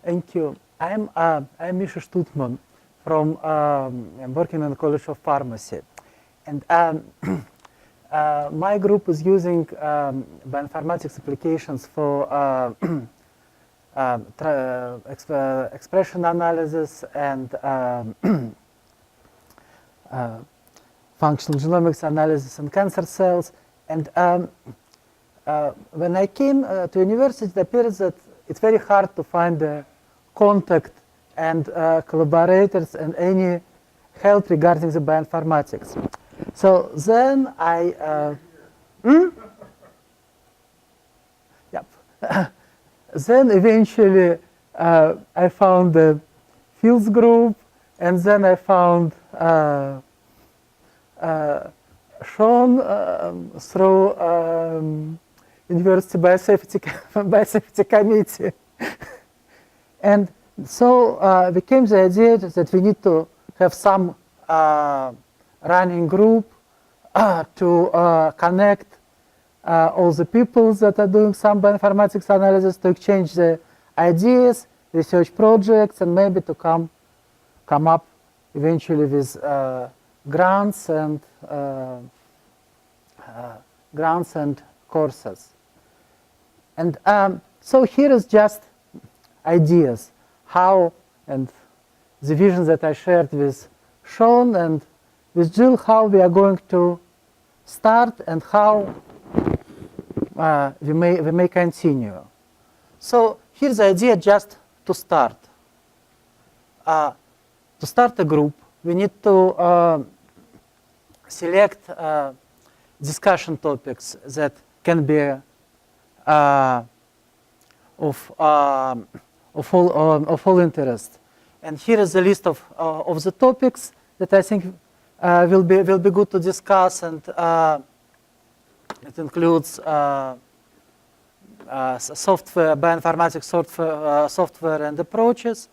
Thank you. I'm Misha Stutman from I'm working in the College of Pharmacy, and my group is using bioinformatics applications for expression analysis and functional genomics analysis in cancer cells. And when I came to university, it appears that it's very hard to find a contact and collaborators and any help regarding the bioinformatics. So then I, yep. Then eventually I found the fields group, and then I found Sean through University Biosafety Committee. And so became the idea that we need to have some running group to connect all the people that are doing some bioinformatics analysis, to exchange the ideas, research projects, and maybe to come up eventually with grants and courses. And so here is just ideas, how, and the vision that I shared with Sean and with Jill, how we are going to start and how we may continue. So here's the idea just to start. To start a group, we need to select discussion topics that can be of all interest. And here is a list of the topics that I think will be good to discuss, and it includes software, bioinformatics software and approaches,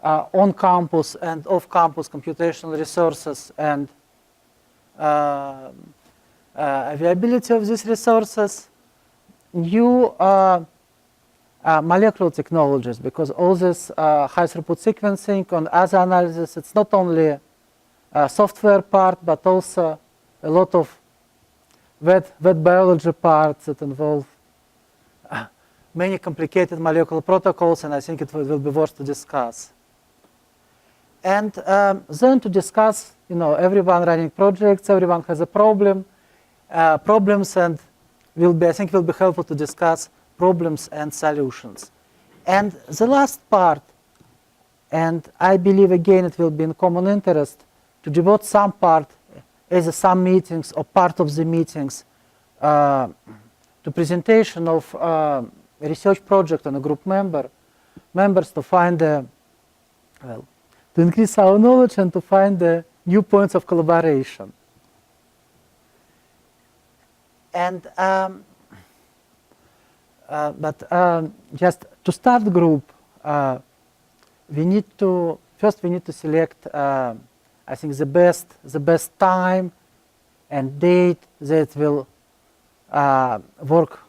on-campus and off-campus computational resources, and availability of these resources, new molecular technologies, because all this high-throughput sequencing and other analysis, it's not only software part, but also a lot of wet biology parts that involve many complicated molecular protocols, and I think it will be worth to discuss. And then to discuss, everyone running projects, everyone has a problems, and I think will be helpful to discuss problems and solutions. And the last part, and I believe again it will be in common interest, to devote some part, either some meetings or part of the meetings, to presentation of a research project on a group members to find to increase our knowledge and to find new points of collaboration. And just to start the group, we need to select, I think, the best time and date that will work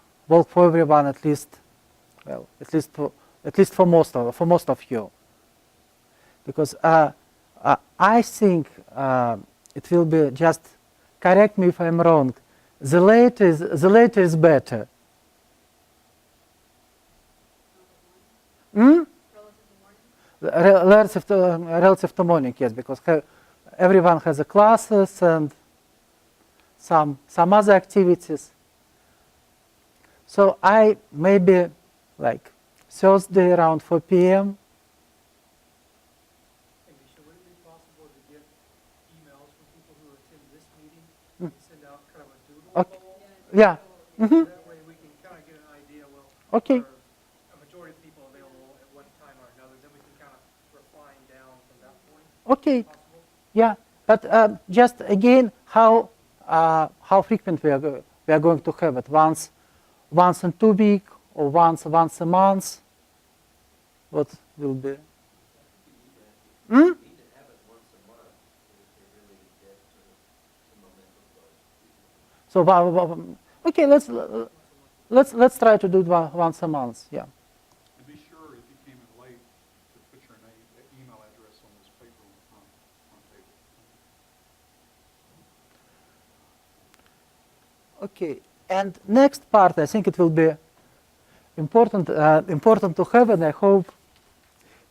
for everyone, at least for most of you, because I think it will be, just correct me if I'm wrong, the later is better. Relative to morning, yes, because everyone has the classes and some other activities. So I maybe like Thursday around 4 p.m. Hey, Misha, would it be possible to get emails from people who attend this meeting and send out kind of a doodle Okay. poll? Yeah. That way we can kind of get an idea, Okay. are a majority of people available at one time or another, then we can kind of refine down from that point. Okay. Possible? Yeah, but just again, how frequent we are going to have it? Once in 2 weeks or once a month? What will be? So okay, let's try to do it once a month. Yeah. To be sure, if you came Okay, and next part, I think it will be important to have, and I hope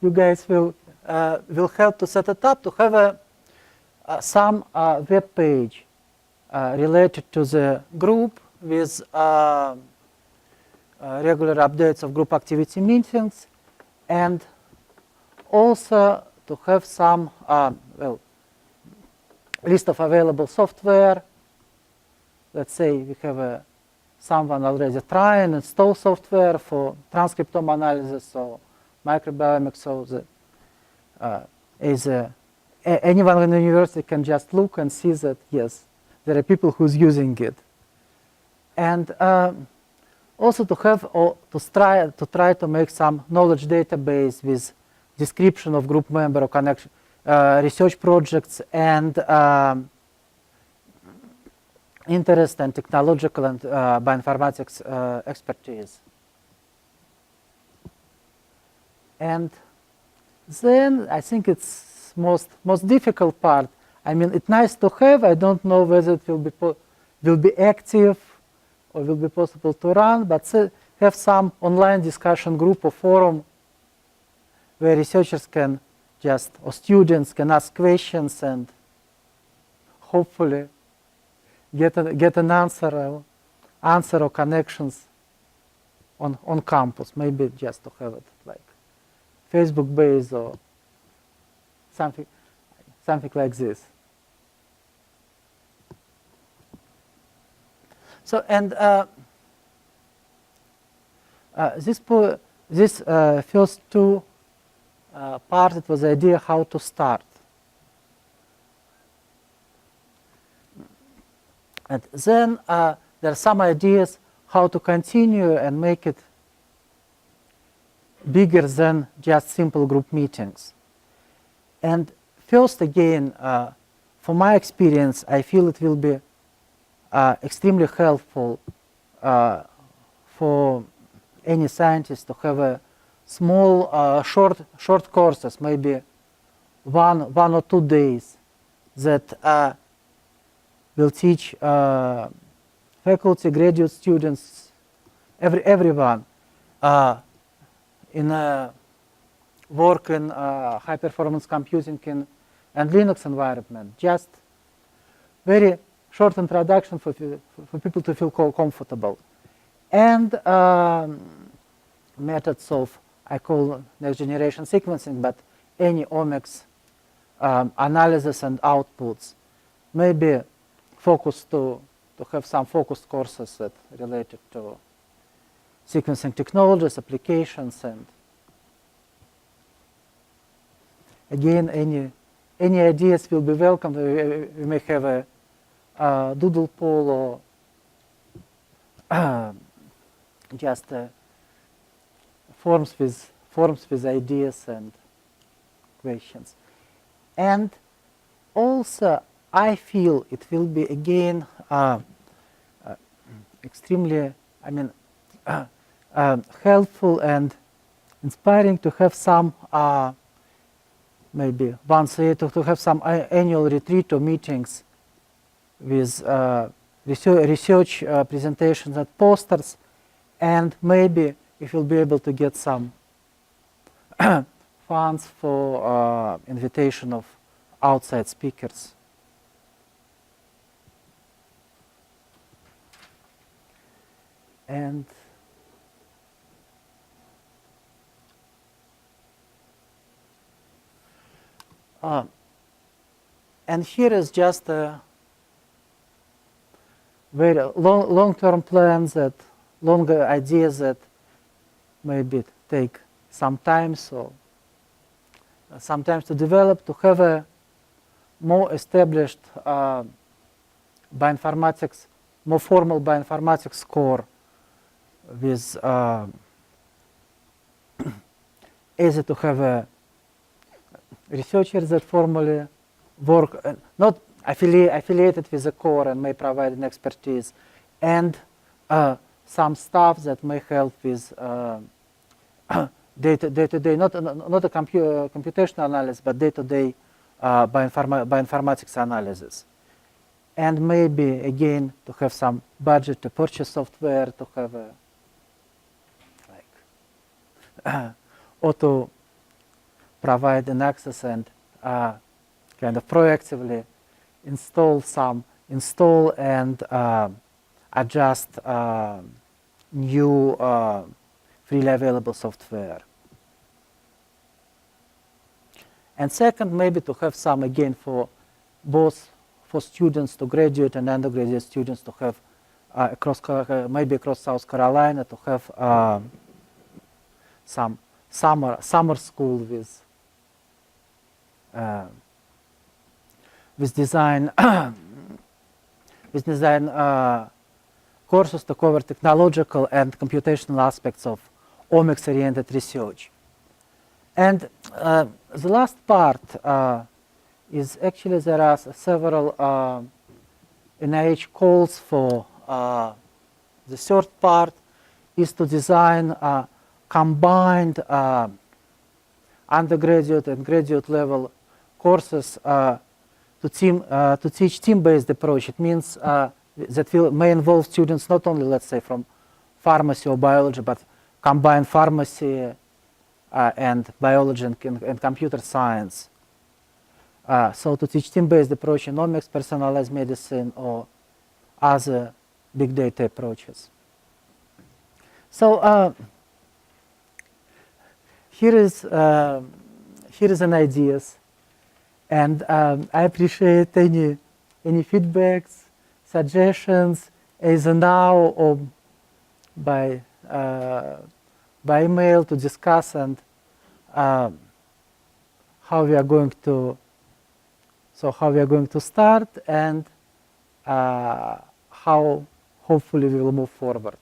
you guys will help to set it up, to have some web page related to the group with regular updates of group activity meetings, and also to have some list of available software. Let's say we have someone already try and install software for transcriptome analysis or microbiomics, so that anyone in the university can just look and see that yes, there are people who's using it, and also to have to try to make some knowledge database with description of group member or connection, research projects, and interest and technological and bioinformatics expertise. And then I think it's most difficult part. I mean, it's nice to have. I don't know whether it will be active or will be possible to run, but have some online discussion group or forum where researchers can or students can ask questions and hopefully get an answer or connections on campus. Maybe just to have it like Facebook based or something like this. So, and this first two part, it was the idea how to start. And then there are some ideas how to continue and make it bigger than just simple group meetings. And first, again, from my experience, I feel it will be extremely helpful for any scientist to have a small, short courses, maybe one or 2 days, that will teach faculty, graduate students, everyone in work in high-performance computing and Linux environment. Just very short introduction for people to feel comfortable. And methods of, I call next generation sequencing, but any omics analysis and outputs. Maybe focus to have some focused courses that related to sequencing technologies, applications, and again, any ideas will be welcome. We may have a doodle poll or just forms with ideas and questions. And also, I feel it will be again extremely, helpful and inspiring to have some maybe once a year to have some annual retreat or meetings with research presentations and posters, and maybe if you'll be able to get some funds for invitation of outside speakers. And here is just a very long-term plans, that longer ideas that maybe take some time, so sometimes to develop, to have a more established bioinformatics, more formal bioinformatics core with easy to have researchers that formally work, not affiliated with the core and may provide an expertise, and some staff that may help with day-to-day, not a computational analysis, but day-to-day bioinformatics analysis. and maybe again to have some budget to purchase software, to have a or to provide an access and kind of proactively install and adjust new freely available software. And second, maybe to have some, again, for both for students to graduate and undergraduate students to have maybe across South Carolina to have some summer school with design courses to cover technological and computational aspects of omics-oriented research. And the last part is actually there are several NIH calls for the third part is to design combined undergraduate and graduate level courses to teach team-based approach. It means that may involve students not only, let's say, from pharmacy or biology, but combine pharmacy and biology and computer science. So to teach team-based approach in omics, personalized medicine, or other big data approaches. So here is an ideas, and I appreciate any feedbacks, suggestions, either now or by email to discuss and how we are going to start and how hopefully we will move forward.